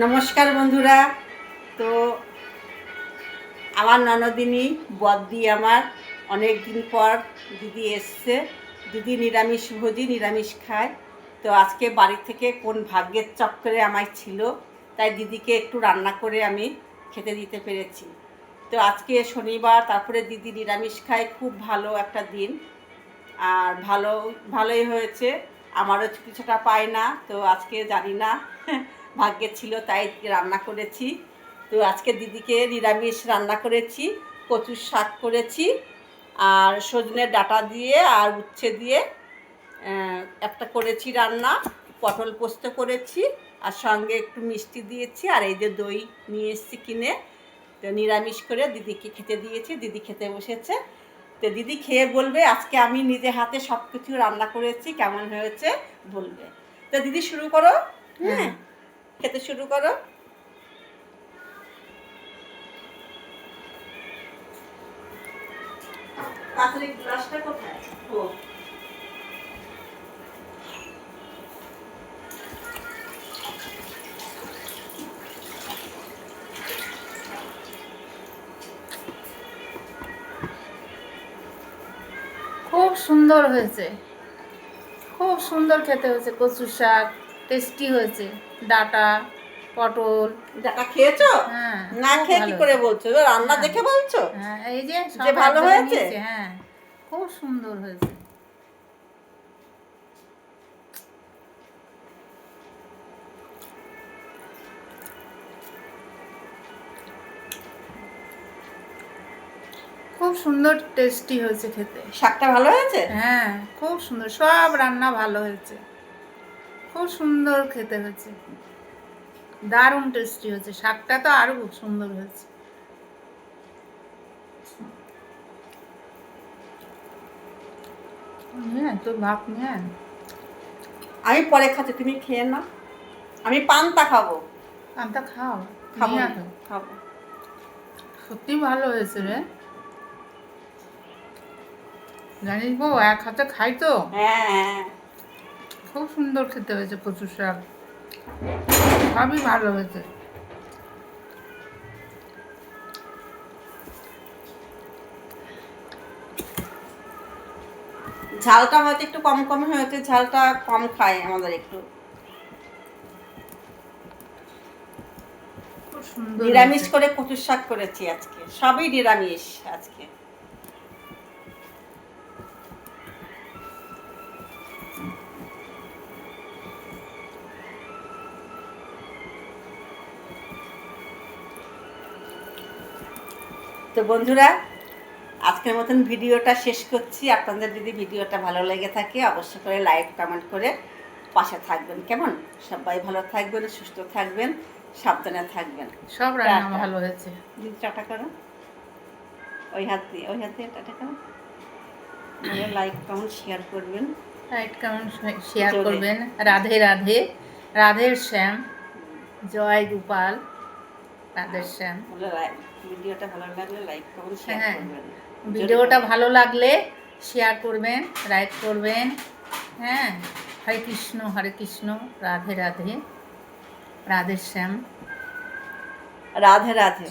নমস্কার বন্ধুরা। তো আমার ননদিনী বদ্দি আমার অনেক দিন পর দিদি এসছে। দিদি নিরামিষভোজী, নিরামিষ খায়। তো আজকে বাড়ি থেকে কোন ভাগ্যের চক্করে আমায় ছিল, তাই দিদিকে একটু রান্না করে আমি খেতে দিতে পেরেছি। তো আজকে শনিবার, তারপরে দিদি নিরামিষ খায়, খুব ভালো একটা দিন। আর ভালোই হয়েছে। আমারও ছুটিছাটা পায় না, তো আজকে জানি না ভাগ্যে ছিল তাই রান্না করেছি। তো আজকে দিদিকে নিরামিষ রান্না করেছি, কচুর শাক করেছি, আর সজনের ডাঁটা দিয়ে আর উচ্ছে দিয়ে একটা করেছি রান্না, পটল পোস্ত করেছি, আর সঙ্গে একটু মিষ্টি দিয়েছি, আর এই যে দই নিয়ে এসেছি কিনে। তো নিরামিষ করে দিদিকে খেতে দিয়েছি, দিদি খেতে বসেছে। তো দিদি খেয়ে বলবে আজকে আমি নিজে হাতে সব কিছু রান্না করেছি, কেমন হয়েছে বলবে। তো দিদি শুরু করো। হ্যাঁ, খেতে শুরু করো। পাত্রের গ্লাসটা কোথায়? ও, খুব সুন্দর হয়েছে, খুব সুন্দর খেতে হয়েছে। কচু শাক টেস্টি হয়েছে। ডাঁটা, পটল। ডাটা খেয়েছো? হ্যাঁ, না খুব খেয়ে কি ভালো করে হয়েছে। বলছো? রান্না হ্যাঁ, দেখে বলছো হ্যাঁ, এই যে যে সব ভালো একসাথে হয়েছে? নিয়েছে। হ্যাঁ, খুব সুন্দর হয়েছে। খুব সুন্দর টেস্টি হয়েছে খেতে। শাকটা ভালো হয়েছে? হ্যাঁ, খুব সুন্দর, সব রান্না ভালো হয়েছে। খুব সুন্দর খেতে হয়েছে, দারুণ টেস্টি হয়েছে। শাকটা তো আরো খুব সুন্দর হয়েছে। হ্যাঁ, তো ভাত নিয়ে আমি পরে খাচ্ছি, তুমি খেয়ে না। আমি পান্তা খাবো। পান্তা খাও। খাবো নিয়ে না, আসো। খাবো। সত্যি ভালো হয়েছে রে। জানিস বউ, এক হাতে খাই তো। হ্যাঁ হ্যাঁ। খুব সুন্দর খেতে হয়েছে কচু শাক, সবই ভালো হয়েছে। ঝালটা হয়তো একটু কম কম হয়েছে, ঝালটা কম খায় আমাদের একটু। খুব সুন্দর নিরামিষ হয়েছে। করে কচুর শাক করেছি আজকে, সবই নিরামিষ আজকে। তো বন্ধুরা, আজকের মতন ভিডিওটা শেষ করছি। আপনাদের যদি ভিডিওটা ভালো লেগে থাকে অবশ্যই করে লাইক কমেন্ট করে পাশে থাকবেন, কেমন? সবাই ভালো থাকবেন, সুস্থ থাকবেন, সাবধানে থাকবেন। সব রান্না টাটা। ভালো হয়েছে। দিদি টাটা করো। ওই হাত দিয়ে টাটা করো। লাইক কমেন্ট শেয়ার করবেন। লাইক কমেন্ট শেয়ার জোরে। করবেন। রাধে রাধে, রাধের শ্যাম, জয় গোপাল, রাধের শ্যাম। ভিডিওটা ভালো লাগলে লাইক কমেন্ট শেয়ার হ্যাঁ, করবেন। ভিডিওটা ভালো লাগলে শেয়ার করবেন, লাইক করবেন। হ্যাঁ, হরে কৃষ্ণ, রাধে রাধে, রাধের শ্যাম। রাধে রাধে।